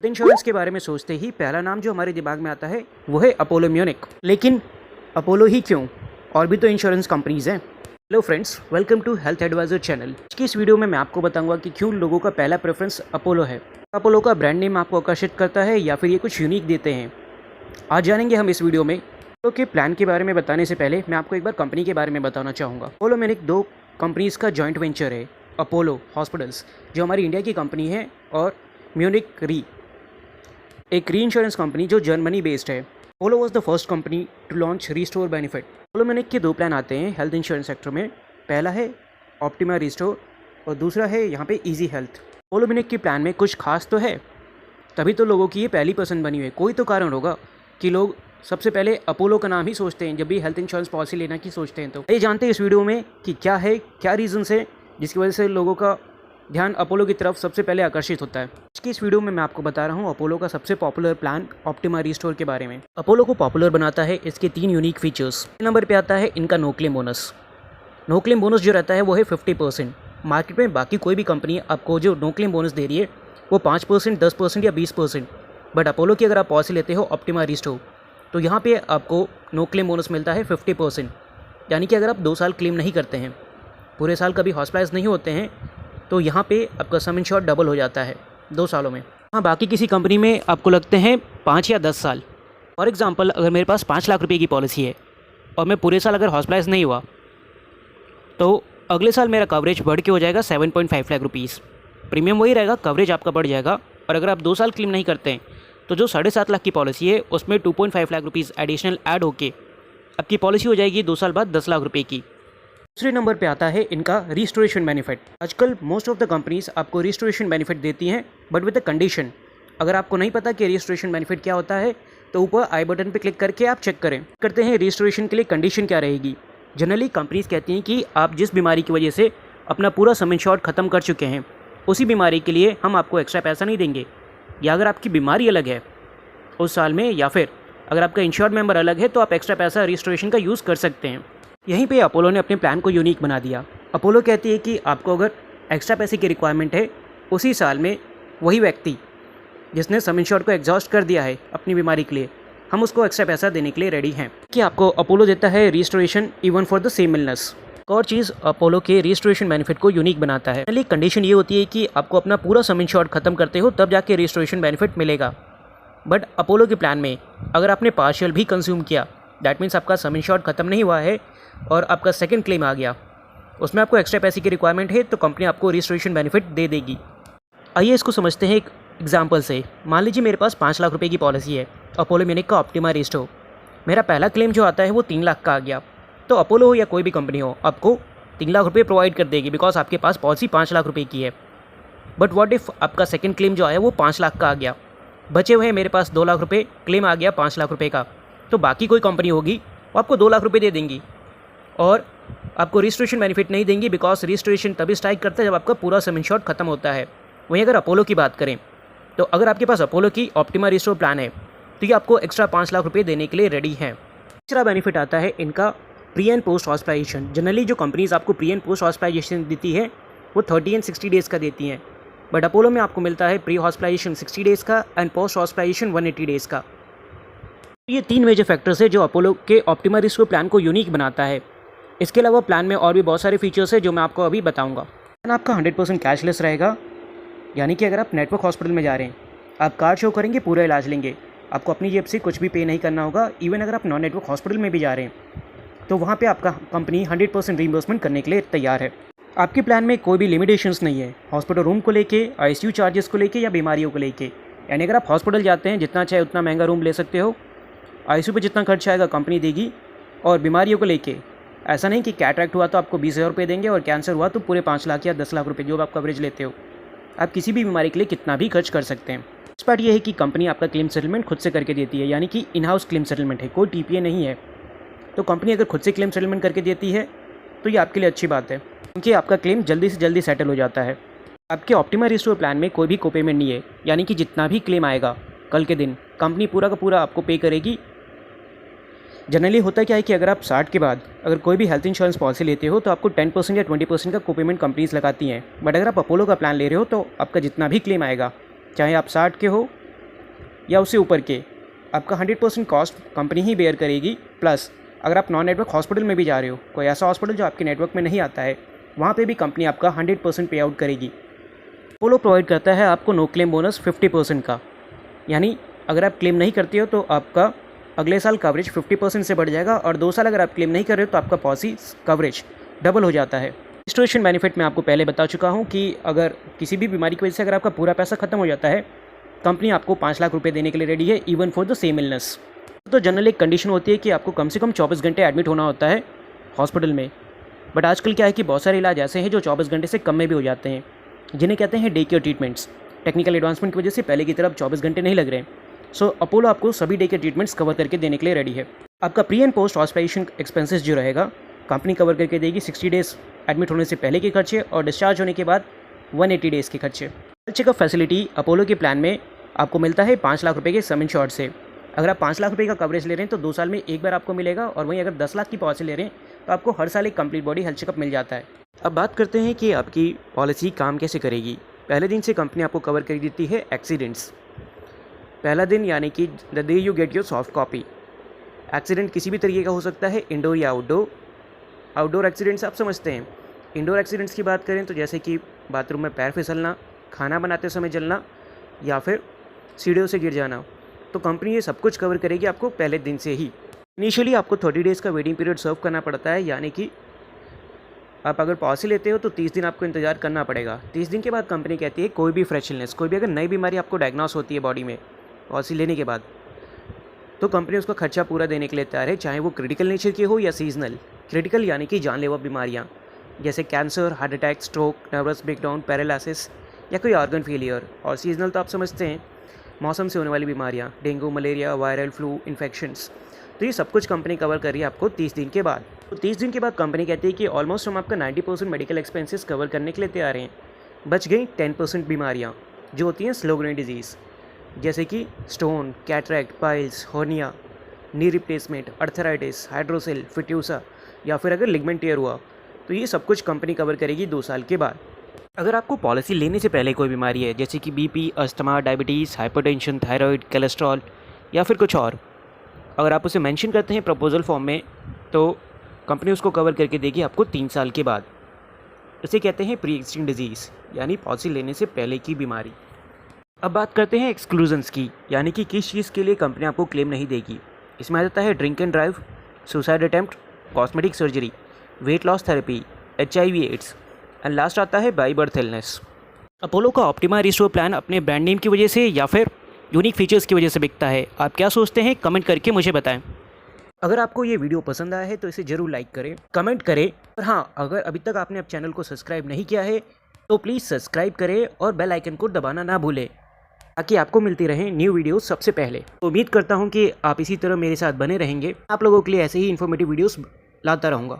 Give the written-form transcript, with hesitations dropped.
Insurance के बारे में सोचते ही पहला नाम जो हमारे दिमाग में आता है वो है अपोलो म्यूनिक। लेकिन अपोलो ही क्यों, और भी तो इंश्योरेंस कंपनीज हैं। Hello friends, welcome to health advisor channel. आज की इस वीडियो में मैं आपको बताऊंगा कि क्यों लोगों का पहला प्रेफरेंस अपोलो है। अपोलो का ब्रांड नेम आपको आकर्षित करता है या फिर ये कुछ यूनिक देते हैं, आज जानेंगे हम इस वीडियो में। अपोलो के प्लान के बारे में बताने से पहले मैं आपको एक बार कंपनी के बारे में बताना चाहूँगा। अपोलो म्यूनिक दो कंपनीज़ का जॉइंट वेंचर है, अपोलो हॉस्पिटल्स जो हमारी इंडिया की कंपनी है और म्यूनिक री, एक री इंश्योरेंस कंपनी जो जर्मनी बेस्ड है। Apollo was the first company to launch restore benefit. Apollo Munich के दो प्लान आते हैं हेल्थ इंश्योरेंस सेक्टर में। पहला है ऑप्टिमा रीस्टोर और दूसरा है यहाँ पे इजी हेल्थ। अपोलो म्यूनिक के प्लान में कुछ खास तो है, तभी तो लोगों की ये पहली पसंद बनी हुई है। कोई तो कारण होगा कि लोग सबसे पहले अपोलो का नाम ही सोचते हैं जब भी हेल्थ इंश्योरेंस पॉलिसी लेना की सोचते हैं। तो ये जानते हैं इस वीडियो में कि क्या है, क्या रीजंस है जिसकी वजह से लोगों का ध्यान अपोलो की तरफ सबसे पहले आकर्षित होता है। आज की इस वीडियो में मैं आपको बता रहा हूँ अपोलो का सबसे पॉपुलर प्लान ऑप्टिमा रीस्टोर के बारे में। अपोलो को पॉपुलर बनाता है इसके 3 यूनिक फीचर्स। नंबर पे आता है इनका no claim bonus. No claim bonus जो रहता है वो है 50%। मार्केट में बाकी कोई भी कंपनी आपको जो नो क्लेम बोनस दे रही है वो 5%, 10% या 20%। बट अपोलो की अगर आप पॉलिसी लेते हो ऑप्टिमा रीस्टोर तो यहाँ पे आपको नो क्लेम बोनस मिलता है 50%। यानी कि अगर आप 2 साल क्लेम नहीं करते हैं, पूरे साल कभी हॉस्पिटलाइज नहीं होते हैं, तो यहाँ पे आपका सम इंश्योर्ड डबल हो जाता है 2 सालों में। हाँ, बाकी किसी कंपनी में आपको लगते हैं 5 या 10 साल। फॉर एग्जांपल, अगर मेरे पास 5 लाख रुपए की पॉलिसी है और मैं पूरे साल अगर हॉस्पिटलाइज नहीं हुआ तो अगले साल मेरा कवरेज बढ़ के हो जाएगा 7.5 लाख रुपीज़। प्रीमियम वही रहेगा, कवरेज आपका बढ़ जाएगा। और अगर आप 2 साल क्लेम नहीं करते हैं तो जो 7.5 लाख की पॉलिसी है उसमें 2.5 लाख रुपीज़ एडिशनल ऐड होके आपकी पॉलिसी हो जाएगी 2 साल बाद 10 लाख रुपये की। दूसरे नंबर पे आता है इनका रिस्टोरेशन बेनिफिट। आजकल मोस्ट ऑफ द कंपनीज आपको रिस्टोरेशन बेनिफिट देती हैं, बट विद अ कंडीशन। अगर आपको नहीं पता कि रिस्टोरेशन बेनिफिट क्या होता है तो ऊपर आई बटन पे क्लिक करके आप चेक करते हैं रिस्टोरेशन के लिए कंडीशन क्या रहेगी। जनरली कंपनीज कहती हैं कि आप जिस बीमारी की वजह से अपना पूरा सम इंश्योर्ड खत्म कर चुके हैं उसी बीमारी के लिए हम आपको एक्स्ट्रा पैसा नहीं देंगे, या अगर आपकी बीमारी अलग है उस साल में, या फिर अगर आपका इंश्योर्ड मेंबर अलग है तो आप एक्स्ट्रा पैसा रिस्टोरेशन का यूज़ कर सकते हैं। यहीं पे अपोलो ने अपने प्लान को यूनिक बना दिया। अपोलो कहती है कि आपको अगर एक्स्ट्रा पैसे की रिक्वायरमेंट है उसी साल में, वही व्यक्ति जिसने सम इंश्योर्ड को एग्जॉस्ट कर दिया है अपनी बीमारी के लिए, हम उसको एक्स्ट्रा पैसा देने के लिए रेडी हैं। कि आपको अपोलो देता है restoration even for the same illness. एक और चीज़ अपोलो के रिस्टोरेशन बेनिफिट को यूनिक बनाता है। पहली कंडीशन ये होती है कि आपको अपना पूरा सम इंश्योर्ड खत्म करते हो तब जाके रिस्टोरेशन बेनिफिट मिलेगा। बट अपोलो के प्लान में अगर आपने पार्शियल भी कंज्यूम किया, दैट मीन्स आपका सम इंश्योर्ड खत्म नहीं हुआ है और आपका सेकंड क्लेम आ गया, उसमें आपको एक्स्ट्रा पैसे की रिक्वायरमेंट है तो कंपनी आपको रिस्टोरेशन बेनिफिट दे देगी। आइए इसको समझते हैं एक एग्जांपल से। मान लीजिए मेरे पास 5 लाख रुपए की पॉलिसी है अपोलो म्यूनिक का ऑप्टिमा रीस्टोर। मेरा पहला क्लेम जो आता है वो 3 लाख का आ गया, तो अपोलो हो या कोई भी कंपनी हो आपको 3 लाख रुपये प्रोवाइड कर देगी बिकॉज आपके पास पॉलिसी 5 लाख रुपये की है। बट व्हाट इफ़ आपका सेकंड क्लेम जो आया वो 5 लाख का आ गया, बचे हुए मेरे पास 2 लाख रुपये, क्लेम आ गया 5 लाख रुपये का, तो बाकी कोई कंपनी होगी वो आपको 2 लाख रुपये दे देंगी और आपको रिस्टोरेशन बेनिफिट नहीं देंगी बिकॉज रिस्टोरेशन तभी स्ट्राइक करता है जब आपका पूरा सम इंश्योर्ड खत्म होता है। वहीं अगर अपोलो की बात करें तो अगर आपके पास अपोलो की ऑप्टिमा रीस्टोर प्लान है तो ये आपको एक्स्ट्रा 5 लाख रुपये देने के लिए रेडी है। तीसरा बेनिफिट आता है इनका pre and post hospitalization. Generally जो कंपनीज आपको प्री एंड पोस्ट हॉस्पिटलाइजेशन देती है वो 30 एंड 60 डेज़ का देती हैं, बट अपोलो में आपको मिलता है प्री हॉस्पिटलाइजेशन 60 डेज़ का एंड पोस्ट हॉस्पिटलाइजेशन 180 डेज़ का। ये 3 मेजर फैक्टर्स है जो अपोलो के ऑप्टिमा रीस्टोर प्लान को यूनिक बनाता है। इसके अलावा प्लान में और भी बहुत सारे फीचर्स है जो मैं आपको अभी बताऊंगा। प्लान आपका 100% कैशलेस रहेगा, यानी कि अगर आप नेटवर्क हॉस्पिटल में जा रहे हैं आप कार्ड शो करेंगे, पूरा इलाज लेंगे, आपको अपनी जेब से कुछ भी पे नहीं करना होगा। इवन अगर आप नॉन नेटवर्क हॉस्पिटल में भी जा रहे हैं तो वहाँ पे आपका कंपनी 100% रीइंबर्समेंट करने के लिए तैयार है। आपके प्लान में कोई भी लिमिटेशंस नहीं है हॉस्पिटल रूम को लेके, ICU चार्जेस को लेके या बीमारियों को लेके। यानी अगर आप हॉस्पिटल जाते हैं जितना चाहे उतना महंगा रूम ले सकते हो, ICU पे जितना खर्च आएगा कंपनी देगी, और बीमारियों को लेके ऐसा नहीं कि कैटरैक्ट हुआ तो आपको 20,000 रुपये देंगे और कैंसर हुआ तो पूरे 5 लाख या 10 लाख रुपये जो आप कवरेज लेते हो। आप किसी भी बीमारी के लिए कितना भी खर्च कर सकते हैं। इस पार्ट ये है कि कंपनी आपका क्लेम सेटलमेंट खुद से करके देती है, यानी कि इन हाउस क्लेम सेटलमेंट है, कोई TPA नहीं है। तो कंपनी अगर खुद से क्लेम सेटलमेंट करके देती है तो ये आपके लिए अच्छी बात है क्योंकि आपका क्लेम जल्दी से जल्दी सेटल हो जाता है। आपके ऑप्टिमा रीस्टोर प्लान में कोई भी कोपेमेंट नहीं है, यानी कि जितना भी क्लेम आएगा कल के दिन कंपनी पूरा का पूरा आपको पे करेगी। जनरली होता क्या है कि अगर आप 60 के बाद अगर कोई भी हेल्थ इंश्योरेंस पॉलिसी लेते हो तो आपको 10% या 20% का कोपेमेंट कंपनीज लगाती हैं, बट अगर आप अपोलो का प्लान ले रहे हो तो आपका जितना भी क्लेम आएगा, चाहे आप 60 के हो या उससे ऊपर के आपका 100% कॉस्ट कंपनी ही बेयर करेगी। प्लस अगर आप नॉन नेटवर्क हॉस्पिटल में भी जा रहे हो, कोई ऐसा हॉस्पिटल जो आपके नेटवर्क में नहीं आता है, वहाँ पे भी कंपनी आपका 100% पे आउट करेगी। अपोलो प्रोवाइड करता है आपको नो क्लेम बोनस 50% का, यानी अगर आप क्लेम नहीं करते हो तो आपका अगले साल कवरेज 50% से बढ़ जाएगा, और 2 साल अगर आप क्लेम नहीं कर रहे हो तो आपका पॉलिसी कवरेज डबल हो जाता है। रिस्टोरेशन बेनिफिट मैं आपको पहले बता चुका हूँ कि अगर किसी भी बीमारी की वजह से अगर आपका पूरा पैसा खत्म हो जाता है, कंपनी आपको 5 लाख रुपये देने के लिए रेडी है, even for the same illness. तो जनरली एक कंडीशन होती है कि आपको कम से कम 24 घंटे एडमिट होना होता है हॉस्पिटल में। बट आजकल क्या है कि बहुत सारे इलाज ऐसे हैं जो 24 घंटे से कम में भी हो जाते हैं, जिन्हें कहते हैं day care treatments. Technical advancement की वजह से पहले की तरफ 24 घंटे नहीं लग रहे हैं। सो अपोलो आपको सभी डे केयर ट्रीटमेंट्स कवर करके देने के लिए रेडी है। आपका pre and post hospitalization expenses जो रहेगा, कंपनी कवर करके देगी 60 डेज़ एडमिट होने से पहले के खर्चे और डिस्चार्ज होने के बाद 180 डेज़ के खर्चे। हेल्थ चेकअप फैसिलिटी अपोलो के प्लान में आपको मिलता है 5 लाख रुपये के सम इंश्योर्ड से। अगर आप 5 लाख रुपये का कवरेज ले रहे हैं तो 2 साल में एक बार आपको मिलेगा, और वहीं अगर 10 लाख की पॉलिसी ले रहे हैं तो आपको हर साल एक कंप्लीट बॉडी हेल्थ चेकअप मिल जाता है। अब बात करते हैं कि आपकी पॉलिसी काम कैसे करेगी। पहले दिन से कंपनी आपको कवर कर देती है एक्सीडेंट्स। पहला दिन यानी कि the day you get your soft copy. Accident किसी भी तरीके का हो सकता है, इंडोर या आउटडोर। आउटडोर एक्सीडेंट्स आप समझते हैं। इंडोर एक्सीडेंट्स की बात करें तो जैसे कि बाथरूम में पैर फिसलना, खाना बनाते समय जलना, या फिर सीढ़ियों से गिर जाना, तो कंपनी ये सब कुछ कवर करेगी आपको पहले दिन से ही। इनिशियली आपको 30 डेज़ का वेटिंग पीरियड सर्व करना पड़ता है, यानी कि आप अगर पॉलिसी लेते हो तो 30 दिन आपको इंतजार करना पड़ेगा। 30 दिन के बाद कंपनी कहती है कोई भी फ्रेश इलनेस, कोई भी अगर नई बीमारी आपको डायग्नोस होती है बॉडी में पॉलिसी लेने के बाद, तो कंपनी उसका खर्चा पूरा देने के लिए तैयार है, चाहे वो क्रिटिकल नेचर की हो या सीजनल। क्रिटिकल यानी कि जानलेवा बीमारियाँ जैसे cancer, heart attack, stroke, nervous breakdown, paralysis या कोई ऑर्गन फेलियर। और सीजनल तो आप समझते हैं, मौसम से होने वाली बीमारियाँ, dengue, malaria, viral flu infections. तो ये सब कुछ कंपनी कवर कर रही है आपको 30 दिन के बाद। तो 30 दिन के बाद कंपनी कहती है कि ऑलमोस्ट हम आपका 90% मेडिकल एक्सपेंसेस कवर करने के लिए तैयार हैं। बच गई 10% बीमारियाँ जो होती हैं स्लो ग्रोइंग डिजीज़, जैसे कि stone, cataract, piles, hernia, knee replacement, arthritis, hydrocele, fistula, या फिर अगर लिगमेंट टेयर हुआ, तो ये सब कुछ कंपनी कवर करेगी 2 साल के बाद। अगर आपको पॉलिसी लेने से पहले कोई बीमारी है जैसे कि BP, asthma, diabetes, hypertension, thyroid, cholesterol या फिर कुछ और, अगर आप उसे मेंशन करते हैं प्रपोजल फॉर्म में, तो कंपनी उसको कवर करके देगी आपको 3 साल के बाद। इसे कहते हैं प्री एक्जिस्टिंग डिजीज़, यानी पॉलिसी लेने से पहले की बीमारी। अब बात करते हैं एक्सक्लूजन्स की, यानी कि किस चीज़ के लिए कंपनी आपको क्लेम नहीं देगी। इसमें आ जाता है drink and drive, suicide attempt, cosmetic surgery, weight loss therapy, HIV AIDS, and last आता है बाई बर्थ इलनेस। अपोलो का ऑप्टिमा रिस्टोर प्लान अपने ब्रांड नेम की वजह से या फिर यूनिक फीचर्स की वजह से बिकता है। आप क्या सोचते हैं, कमेंट करके मुझे बताएं। अगर आपको ये वीडियो पसंद आया है तो इसे ज़रूर लाइक करें, कमेंट करें, और हाँ, अगर अभी तक आपने अब चैनल को सब्सक्राइब नहीं किया है तो प्लीज़ सब्सक्राइब करें और बेल आइकन को दबाना ना भूलें, ताकि आपको मिलती रहे न्यू वीडियोस सबसे पहले। तो उम्मीद करता हूँ कि आप इसी तरह मेरे साथ बने रहेंगे। आप लोगों के लिए ऐसे ही इन्फॉर्मेटिव वीडियोस लाता रहूँगा।